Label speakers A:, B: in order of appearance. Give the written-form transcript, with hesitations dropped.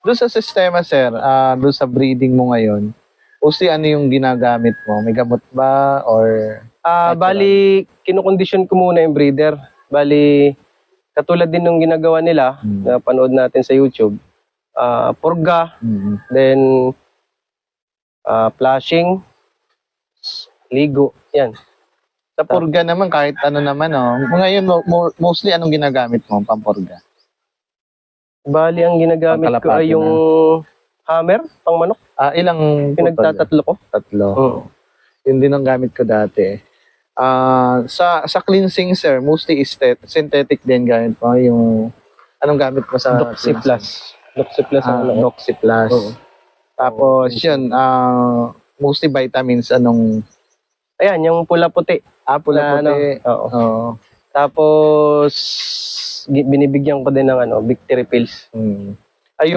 A: Doon sa sistema, sir, doon sa breeding mo ngayon, usi ano yung ginagamit mo? May gamot ba or
B: Bali, kinukondisyon ko muna yung breeder. Bali, katulad din ng ginagawa nila, na panood natin sa YouTube, purga, then flashing, ligo, yan.
A: sa purga naman kahit ano naman Ngayon mostly anong ginagamit mo pampurga?
B: Bali, ang ginagamit ko ay yung hammer, pang manok.
A: Ilang
B: Pinagtatatlo ko.
A: Tatlo. Yun din ang gamit ko dati. Sa cleansing, sir, mostly is synthetic din gamit mo. Yung anong gamit mo sa
B: Doxy Plus. Doxy Plus ang
A: Doxy Plus. Tapos yun, mostly vitamins anong
B: ayan, yung pula-puti.
A: pula-puti.
B: Oo. Tapos binibigyan ko din ng victory pills.
A: Ay, yung